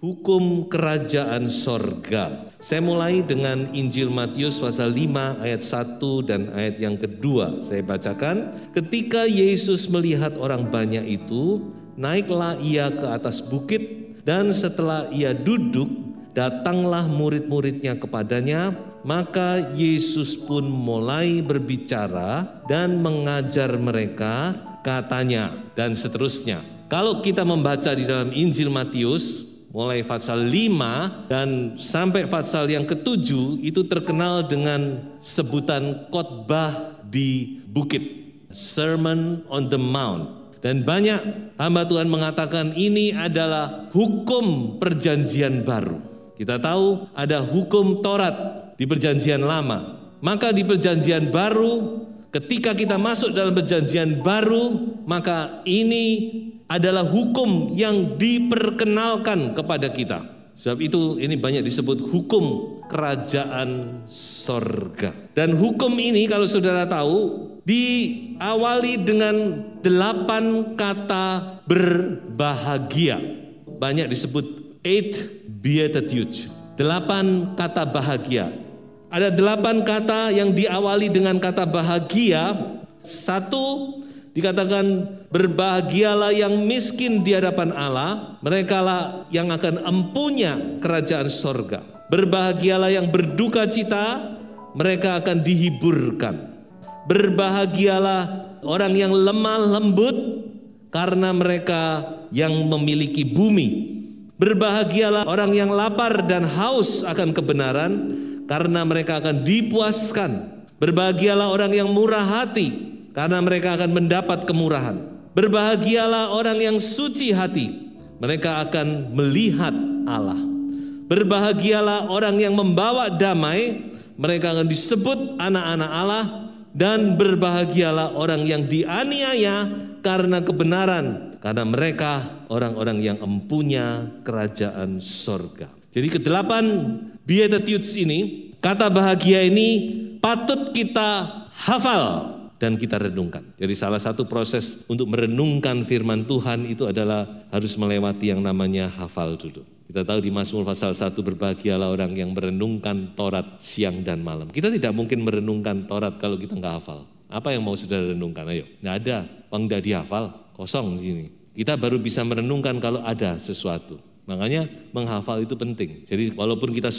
Hukum kerajaan sorga. Saya mulai dengan Injil Matius pasal 5 ayat 1 dan ayat yang kedua. Saya bacakan. Ketika Yesus melihat orang banyak itu, naiklah ia ke atas bukit, dan setelah ia duduk, datanglah murid-muridnya kepadanya. Maka Yesus pun mulai berbicara dan mengajar mereka, katanya, dan seterusnya. Kalau kita membaca di dalam Injil Matius, mulai pasal 5 dan sampai pasal yang ke-7 itu terkenal dengan sebutan khotbah di bukit, Sermon on the Mount. Dan banyak hamba Tuhan mengatakan ini adalah hukum perjanjian baru. Kita tahu ada hukum Taurat di perjanjian lama. Maka di perjanjian baru, ketika kita masuk dalam perjanjian baru, maka ini adalah hukum yang diperkenalkan kepada kita. Sebab itu ini banyak disebut hukum kerajaan sorga. Dan hukum ini kalau saudara tahu diawali dengan 8 kata berbahagia. Banyak disebut 8 beatitudes, 8 kata bahagia. Ada 8 kata yang diawali dengan kata bahagia. 1, dikatakan berbahagialah yang miskin di hadapan Allah, merekalah yang akan empunya kerajaan sorga. Berbahagialah yang berduka cita, mereka akan dihiburkan. Berbahagialah orang yang lemah lembut, karena mereka yang memiliki bumi. Berbahagialah orang yang lapar dan haus akan kebenaran, karena mereka akan dipuaskan. Berbahagialah orang yang murah hati, karena mereka akan mendapat kemurahan. Berbahagialah orang yang suci hati, mereka akan melihat Allah. Berbahagialah orang yang membawa damai, mereka akan disebut anak-anak Allah. Dan berbahagialah orang yang dianiaya karena kebenaran, karena mereka orang-orang yang empunya kerajaan sorga. Jadi ke-8 beatitudes ini, kata bahagia ini patut kita hafal dan kita renungkan. Jadi salah satu proses untuk merenungkan firman Tuhan itu adalah harus melewati yang namanya hafal dulu. Kita tahu di Mazmur pasal 1, berbahagialah orang yang merenungkan Taurat siang dan malam. Kita tidak mungkin merenungkan Taurat kalau kita nggak hafal. Apa yang mau saudara renungkan? Ayo, nggak ada, bang nggak dihafal, kosong di sini. Kita baru bisa merenungkan kalau ada sesuatu. Makanya menghafal itu penting. Jadi walaupun kita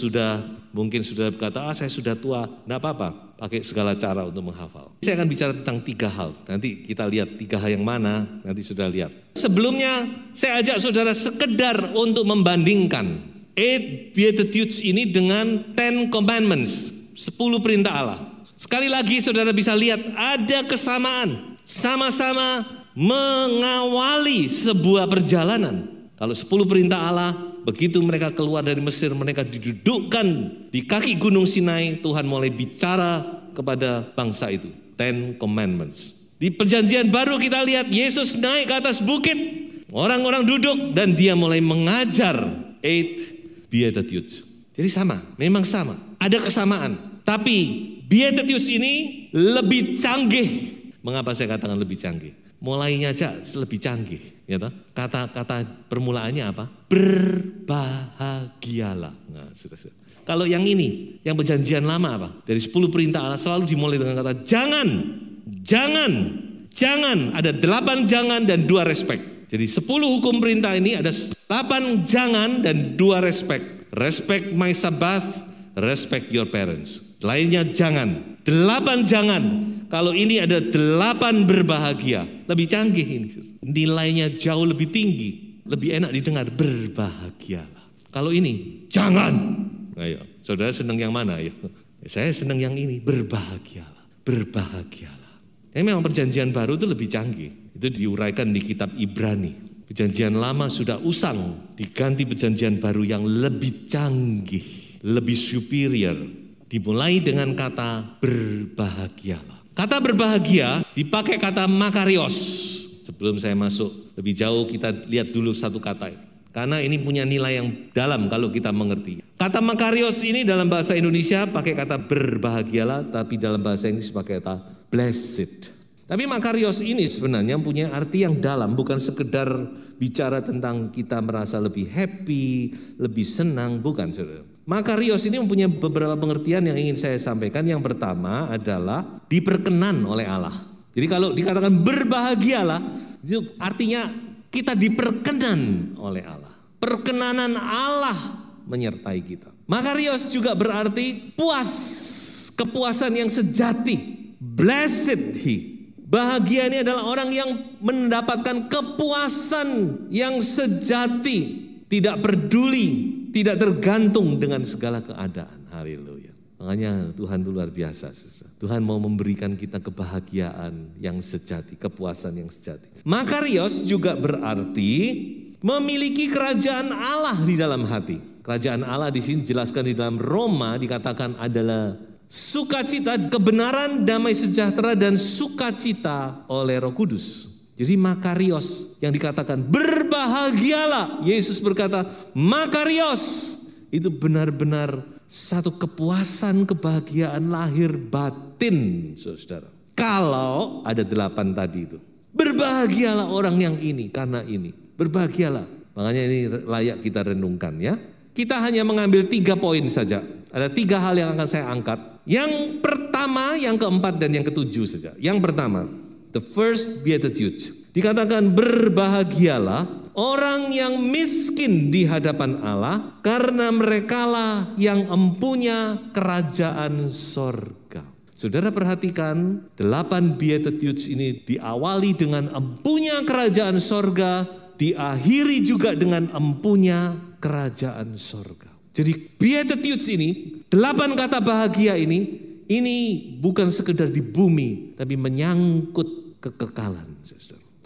mungkin sudah berkata, saya sudah tua, enggak apa-apa, pakai segala cara untuk menghafal. Saya akan bicara tentang 3 hal. Nanti kita lihat 3 hal yang mana, nanti sudah lihat. Sebelumnya saya ajak saudara sekedar untuk membandingkan 8 beatitudes ini dengan 10 commandments, 10 perintah Allah. Sekali lagi saudara bisa lihat ada kesamaan, sama-sama mengawali sebuah perjalanan. Kalau 10 perintah Allah, begitu mereka keluar dari Mesir, mereka didudukkan di kaki gunung Sinai, Tuhan mulai bicara kepada bangsa itu. 10 commandments. Di perjanjian baru kita lihat Yesus naik ke atas bukit, orang-orang duduk dan dia mulai mengajar 8 beatitudes. Jadi sama, memang sama, ada kesamaan. Tapi beatitudes ini lebih canggih. Mengapa saya katakan lebih canggih? Mulainya aja lebih canggih. Ya toh? Kata-kata permulaannya apa? Berbahagialah. Nah, sudah. Kalau yang ini, yang perjanjian lama apa? Dari 10 perintah Allah selalu dimulai dengan kata jangan, jangan, jangan. Ada 8 jangan dan 2 respect. Jadi 10 hukum perintah ini ada 8 jangan dan 2 respect. Respect my Sabbath, respect your parents. Lainnya jangan. 8 jangan. Kalau ini ada 8 berbahagia. Lebih canggih ini. Nilainya jauh lebih tinggi. Lebih enak didengar. Berbahagialah. Kalau ini jangan. Ayo, saudara senang yang mana? Ayo. Saya senang yang ini. Berbahagialah. Berbahagialah. Ini memang perjanjian baru itu lebih canggih. Itu diuraikan di kitab Ibrani. Perjanjian lama sudah usang, diganti perjanjian baru yang lebih canggih, lebih superior. Dimulai dengan kata berbahagialah. Kata berbahagia dipakai kata makarios. Sebelum saya masuk lebih jauh, kita lihat dulu satu kata ini. Karena ini punya nilai yang dalam kalau kita mengerti. Kata makarios ini dalam bahasa Indonesia pakai kata berbahagialah, tapi dalam bahasa Inggris pakai kata blessed. Tapi makarios ini sebenarnya punya arti yang dalam, bukan sekedar bicara tentang kita merasa lebih happy, lebih senang, bukan saudara. Makarios ini mempunyai beberapa pengertian yang ingin saya sampaikan. Yang pertama adalah diperkenan oleh Allah. Jadi kalau dikatakan berbahagialah, itu artinya kita diperkenan oleh Allah. Perkenanan Allah menyertai kita. Makarios juga berarti puas, kepuasan yang sejati. Blessed he. Bahagia ini adalah orang yang mendapatkan kepuasan yang sejati, tidak peduli, tidak tergantung dengan segala keadaan. Haleluya. Makanya Tuhan itu luar biasa. Tuhan mau memberikan kita kebahagiaan yang sejati, kepuasan yang sejati. Makarios juga berarti memiliki kerajaan Allah di dalam hati. Kerajaan Allah di sini dijelaskan di dalam Roma, dikatakan adalah sukacita, kebenaran, damai sejahtera, dan sukacita oleh Roh Kudus. Jadi makarios yang dikatakan berbahagialah. Yesus berkata makarios. Itu benar-benar satu kepuasan, kebahagiaan lahir batin, saudara. Kalau ada 8 tadi itu. Berbahagialah orang yang ini, karena ini. Berbahagialah. Makanya ini layak kita renungkan ya. Kita hanya mengambil 3 poin saja. Ada 3 hal yang akan saya angkat. Yang pertama, yang keempat, dan yang ketujuh saja. Yang pertama, the first beatitude. Dikatakan berbahagialah orang yang miskin di hadapan Allah, karena merekalah yang empunya kerajaan sorga. Saudara perhatikan, 8 beatitudes ini diawali dengan empunya kerajaan sorga, diakhiri juga dengan empunya kerajaan sorga. Jadi beatitudes ini, 8 kata bahagia ini bukan sekedar di bumi, tapi menyangkut kekekalan.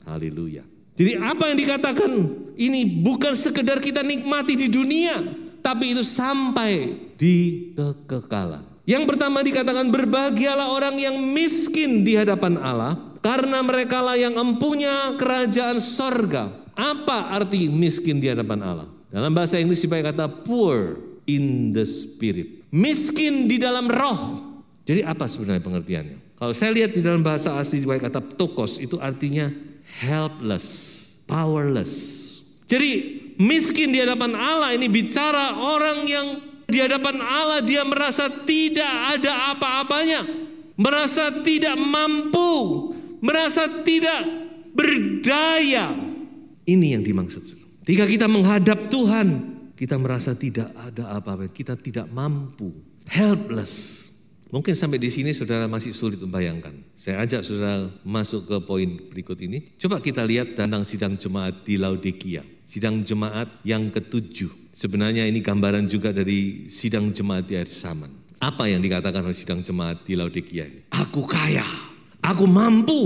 Haleluya. Jadi apa yang dikatakan ini bukan sekedar kita nikmati di dunia, tapi itu sampai di kekekalan. Yang pertama dikatakan berbahagialah orang yang miskin di hadapan Allah, karena merekalah yang empunya kerajaan sorga. Apa arti miskin di hadapan Allah? Dalam bahasa Inggris dipakai kata poor in the spirit. Miskin di dalam roh. Jadi apa sebenarnya pengertiannya? Kalau saya lihat di dalam bahasa asli dipakai kata ptokos, itu artinya helpless, powerless. Jadi miskin di hadapan Allah ini bicara orang yang di hadapan Allah dia merasa tidak ada apa-apanya. Merasa tidak mampu, merasa tidak berdaya. Ini yang dimaksud. Ketika kita menghadap Tuhan, kita merasa tidak ada apa-apa, kita tidak mampu, helpless. Mungkin sampai di sini saudara masih sulit membayangkan. Saya ajak saudara masuk ke poin berikut ini. Coba kita lihat tentang sidang jemaat di Laodikia. Sidang jemaat yang ke-7. Sebenarnya ini gambaran juga dari sidang jemaat di akhir zaman. Apa yang dikatakan oleh sidang jemaat di Laodikia ini? Aku kaya, aku mampu,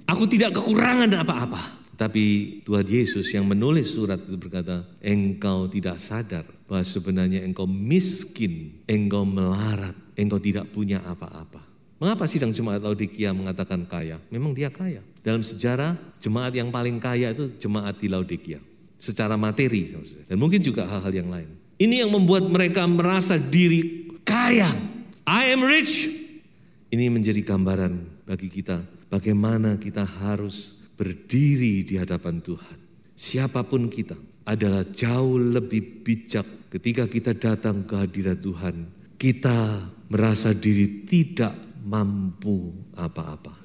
aku tidak kekurangan apa-apa. Tapi Tuhan Yesus yang menulis surat itu berkata, engkau tidak sadar bahwa sebenarnya engkau miskin, engkau melarat, engkau tidak punya apa-apa. Mengapa sidang jemaat Laodikia mengatakan kaya? Memang dia kaya. Dalam sejarah, jemaat yang paling kaya itu jemaat di Laodikia. Secara materi, dan mungkin juga hal-hal yang lain. Ini yang membuat mereka merasa diri kaya. I am rich. Ini menjadi gambaran bagi kita, bagaimana kita harus berdiri di hadapan Tuhan. Siapapun kita adalah jauh lebih bijak ketika kita datang ke hadirat Tuhan. Kita merasa diri tidak mampu apa-apa.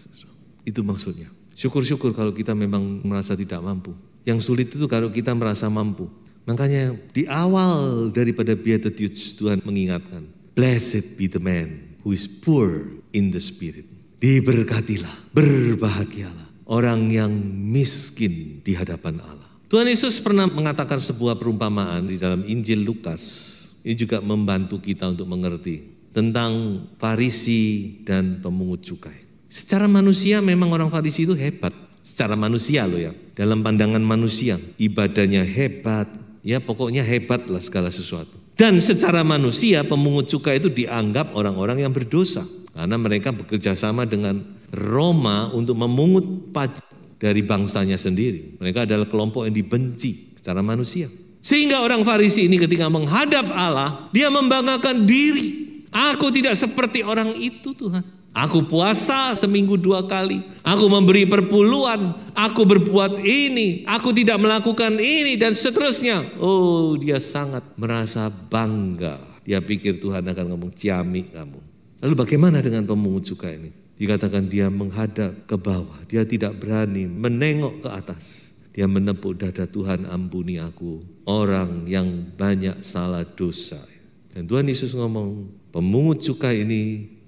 Itu maksudnya. Syukur-syukur kalau kita memang merasa tidak mampu. Yang sulit itu kalau kita merasa mampu. Makanya di awal daripada Beatitudes Tuhan mengingatkan, blessed be the man who is poor in the spirit. Diberkatilah, berbahagialah orang yang miskin di hadapan Allah. Tuhan Yesus pernah mengatakan sebuah perumpamaan di dalam Injil Lukas. Ini juga membantu kita untuk mengerti tentang Farisi dan pemungut cukai. Secara manusia memang orang Farisi itu hebat. secara manusia loh ya. Dalam pandangan manusia, ibadahnya hebat, ya pokoknya hebat lah segala sesuatu. Dan secara manusia pemungut cukai itu dianggap orang-orang yang berdosa. Karena mereka bekerja sama dengan Roma untuk memungut pajak dari bangsanya sendiri. Mereka adalah kelompok yang dibenci secara manusia. Sehingga orang Farisi ini ketika menghadap Allah, dia membanggakan diri. Aku tidak seperti orang itu Tuhan. Aku puasa seminggu 2 kali. Aku memberi perpuluhan. Aku berbuat ini. Aku tidak melakukan ini dan seterusnya. Oh, dia sangat merasa bangga. Dia pikir Tuhan akan ngomong ciamik kamu. Lalu bagaimana dengan pemungut cukai ini? Dikatakan dia menghadap ke bawah. Dia tidak berani menengok ke atas. Dia menepuk dada, Tuhan ampuni aku. Orang yang banyak salah dosa. Dan Tuhan Yesus ngomong, pemungut cukai ini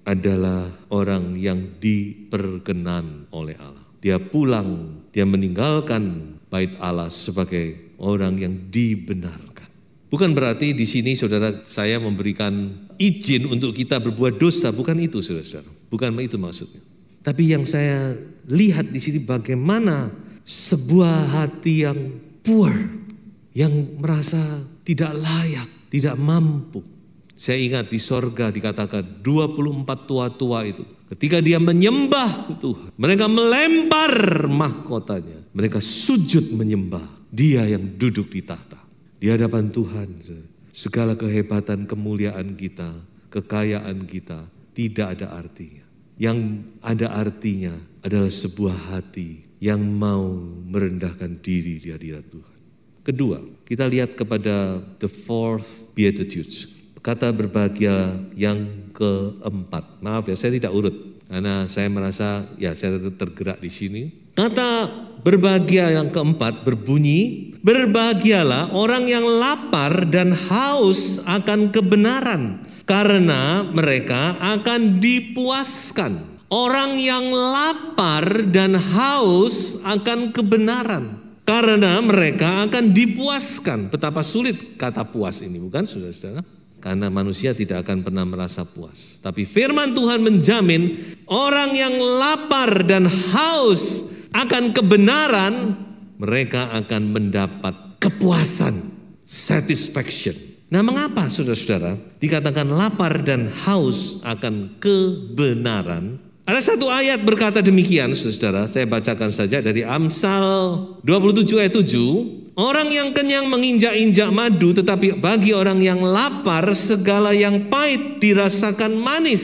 adalah orang yang diperkenan oleh Allah. Dia pulang, dia meninggalkan bait Allah sebagai orang yang dibenarkan. Bukan berarti di sini saudara saya memberikan izin untuk kita berbuat dosa, bukan itu saudara. Bukan itu maksudnya. Tapi yang saya lihat di sini bagaimana sebuah hati yang poor, yang merasa tidak layak, tidak mampu. Saya ingat di sorga dikatakan 24 tua-tua itu. Ketika dia menyembah Tuhan, mereka melempar mahkotanya. Mereka sujud menyembah dia yang duduk di tahta. Di hadapan Tuhan, segala kehebatan, kemuliaan kita, kekayaan kita tidak ada artinya. Yang ada artinya adalah sebuah hati yang mau merendahkan diri di hadirat Tuhan. Kedua, kita lihat kepada the fourth beatitudes. Kata berbahagia yang keempat. Maaf ya, saya tidak urut karena saya merasa ya saya tergerak di sini. Kata berbahagia yang keempat berbunyi, berbahagialah orang yang lapar dan haus akan kebenaran, karena mereka akan dipuaskan. Orang yang lapar dan haus akan kebenaran, karena mereka akan dipuaskan. Betapa sulit kata puas ini, bukan saudara-saudara? Karena manusia tidak akan pernah merasa puas. Tapi firman Tuhan menjamin orang yang lapar dan haus akan kebenaran, mereka akan mendapat kepuasan, satisfaction. Nah, mengapa saudara-saudara dikatakan lapar dan haus akan kebenaran? Ada satu ayat berkata demikian, saudara. Saya bacakan saja dari Amsal 27 ayat 7. Orang yang kenyang menginjak-injak madu, tetapi bagi orang yang lapar segala yang pahit dirasakan manis.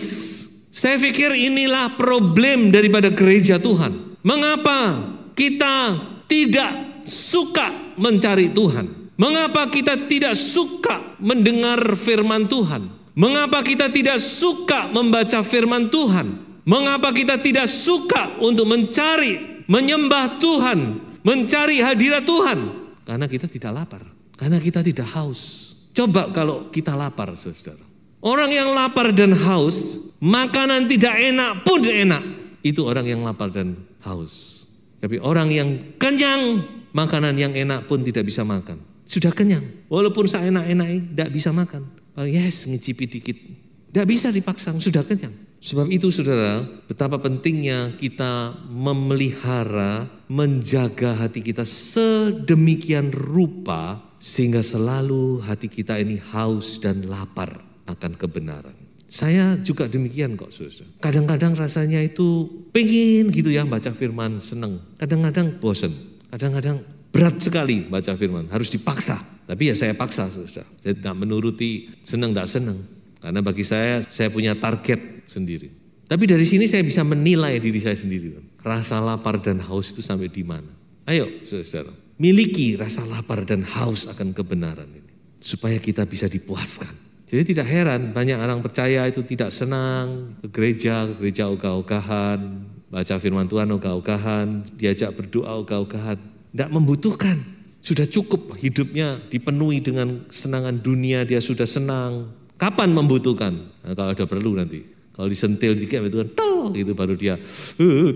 Saya pikir inilah problem daripada gereja Tuhan. Mengapa kita tidak suka mencari Tuhan? Mengapa kita tidak suka mendengar firman Tuhan? Mengapa kita tidak suka membaca firman Tuhan? Mengapa kita tidak suka untuk mencari, menyembah Tuhan, mencari hadirat Tuhan? Karena kita tidak lapar, karena kita tidak haus. Coba kalau kita lapar, saudara. Orang yang lapar dan haus, makanan tidak enak pun enak. Itu orang yang lapar dan haus. Tapi orang yang kenyang, makanan yang enak pun tidak bisa makan. Sudah kenyang, walaupun seenak-enaknya tidak bisa makan. Yes, ngicipi dikit. Tidak bisa dipaksa, sudah kenyang. Sebab itu saudara, betapa pentingnya kita memelihara, menjaga hati kita sedemikian rupa sehingga selalu hati kita ini haus dan lapar akan kebenaran. Saya juga demikian kok saudara. Kadang-kadang rasanya itu pengen gitu ya baca firman, seneng. Kadang-kadang bosan, kadang-kadang berat sekali baca firman, harus dipaksa. Tapi ya saya paksa saudara. Saya tidak menuruti seneng tidak seneng. Karena bagi saya punya target sendiri. Tapi dari sini saya bisa menilai diri saya sendiri. Rasa lapar dan haus itu sampai di mana? Ayo saudara, miliki rasa lapar dan haus akan kebenaran ini. Supaya kita bisa dipuaskan. Jadi tidak heran banyak orang percaya itu tidak senang ke gereja ogah-ogahan, baca firman Tuhan ogah-ogahan, diajak berdoa ogah-ogahan. Tidak membutuhkan. Sudah cukup hidupnya dipenuhi dengan kesenangan dunia, dia sudah senang. Kapan membutuhkan? Nah, kalau ada perlu nanti. Kalau disentil dikit itu kan, gitu baru dia,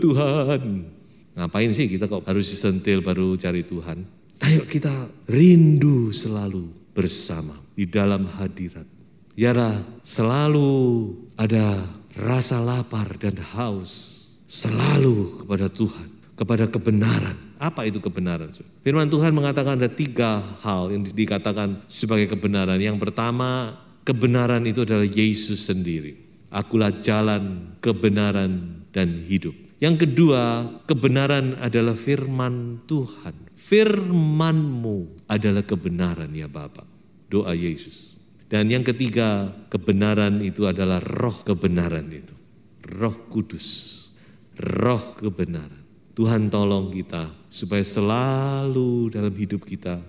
Tuhan. Ngapain sih kita kok harus disentil baru cari Tuhan? Ayo kita rindu selalu bersama di dalam hadirat. Biarlah selalu ada rasa lapar dan haus selalu kepada Tuhan. kepada kebenaran. Apa itu kebenaran? Firman Tuhan mengatakan ada 3 hal yang dikatakan sebagai kebenaran. Yang pertama, kebenaran itu adalah Yesus sendiri. Akulah jalan, kebenaran, dan hidup. Yang kedua, kebenaran adalah firman Tuhan. Firman-Mu adalah kebenaran ya Bapa. Doa Yesus. Dan yang ketiga, kebenaran itu adalah roh kebenaran itu. Roh Kudus, roh kebenaran. Tuhan tolong kita supaya selalu dalam hidup kita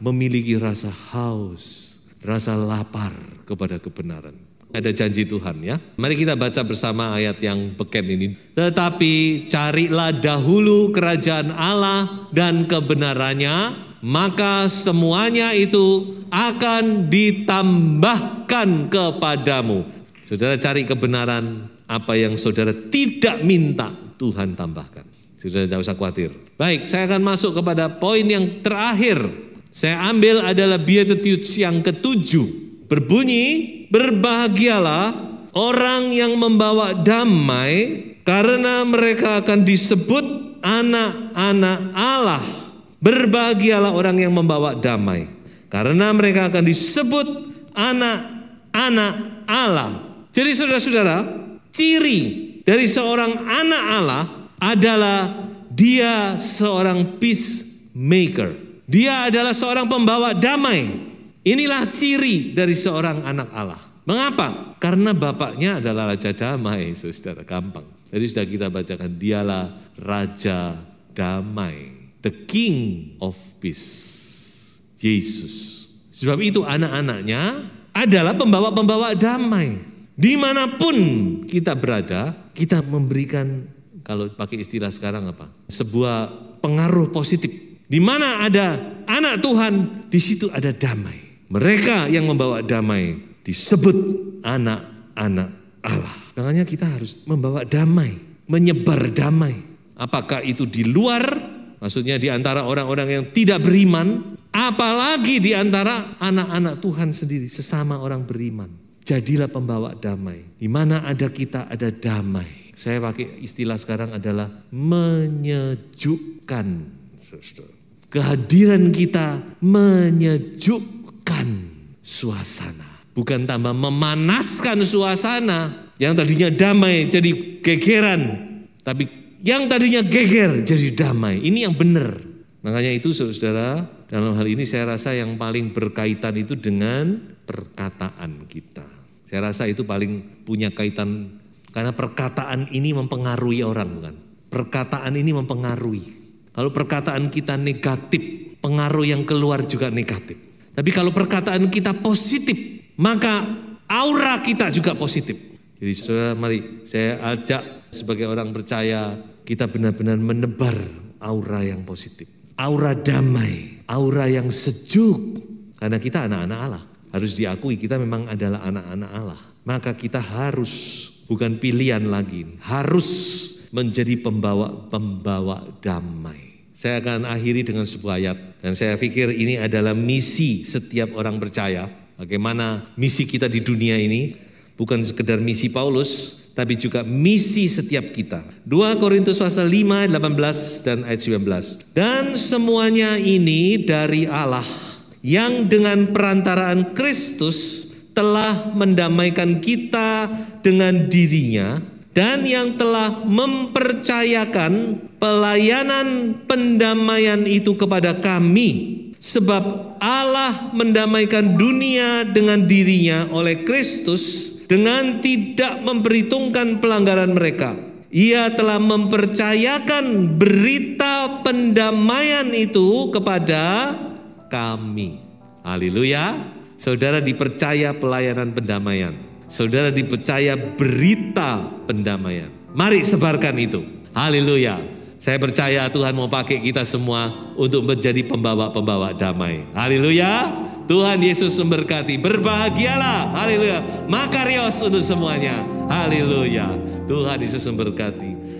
memiliki rasa haus, rasa lapar kepada kebenaran. Ada janji Tuhan ya. Mari kita baca bersama ayat yang beken ini. Tetapi carilah dahulu kerajaan Allah dan kebenarannya, maka semuanya itu akan ditambahkan kepadamu. Saudara cari kebenaran, apa yang saudara tidak minta Tuhan tambahkan. Saudara tidak usah khawatir. Baik, saya akan masuk kepada poin yang terakhir. Saya ambil adalah Beatitudes yang ke-7. Berbunyi, berbahagialah orang yang membawa damai, karena mereka akan disebut anak-anak Allah. Berbahagialah orang yang membawa damai, karena mereka akan disebut anak-anak Allah. Jadi saudara-saudara, ciri dari seorang anak Allah adalah dia seorang peacemaker. Dia adalah seorang pembawa damai. Inilah ciri dari seorang anak Allah. Mengapa? Karena bapaknya adalah Raja Damai, saudara, gampang. Jadi sudah kita bacakan, dialah Raja Damai, the King of Peace, Yesus. Sebab itu anak-anaknya adalah pembawa-pembawa damai. Dimanapun kita berada, kita memberikan, kalau pakai istilah sekarang apa? Sebuah pengaruh positif. Di mana ada anak Tuhan, di situ ada damai. Mereka yang membawa damai disebut anak-anak Allah. Makanya kita harus membawa damai, menyebar damai. Apakah itu di luar, maksudnya di antara orang-orang yang tidak beriman, apalagi di antara anak-anak Tuhan sendiri, sesama orang beriman. Jadilah pembawa damai. Di mana ada kita, ada damai. Saya pakai istilah sekarang adalah menyejukkan. Kehadiran kita menyejukkan suasana, bukan tambah memanaskan suasana. Yang tadinya damai jadi gegeran, tapi yang tadinya geger jadi damai. Ini yang benar. Makanya itu saudara, dalam hal ini saya rasa yang paling berkaitan itu dengan perkataan kita. Saya rasa itu paling punya kaitan, karena perkataan ini mempengaruhi orang, bukan? Perkataan ini mempengaruhi. Kalau perkataan kita negatif, pengaruh yang keluar juga negatif. Tapi kalau perkataan kita positif, maka aura kita juga positif. Jadi saudara, mari saya ajak sebagai orang percaya, kita benar-benar menebar aura yang positif. Aura damai, aura yang sejuk. Karena kita anak-anak Allah. Harus diakui kita memang adalah anak-anak Allah. Maka kita harus, bukan pilihan lagi, harus menjadi pembawa damai. Saya akan akhiri dengan sebuah ayat. Dan saya pikir ini adalah misi setiap orang percaya. Bagaimana misi kita di dunia ini. Bukan sekedar misi Paulus, tapi juga misi setiap kita. 2 Korintus pasal 5, 18 dan ayat 19. Dan semuanya ini dari Allah, yang dengan perantaraan Kristus telah mendamaikan kita dengan dirinya, dan yang telah mempercayakan pelayanan pendamaian itu kepada kami. Sebab Allah mendamaikan dunia dengan dirinya oleh Kristus, dengan tidak memperhitungkan pelanggaran mereka. Ia telah mempercayakan berita pendamaian itu kepada kami. Haleluya. Saudara dipercaya pelayanan pendamaian. Saudara dipercaya berita pendamaian. Mari sebarkan itu. Haleluya. Saya percaya Tuhan mau pakai kita semua untuk menjadi pembawa-pembawa damai. Haleluya. Tuhan Yesus memberkati. Berbahagialah. Haleluya. Makarios untuk semuanya. Haleluya. Tuhan Yesus memberkati.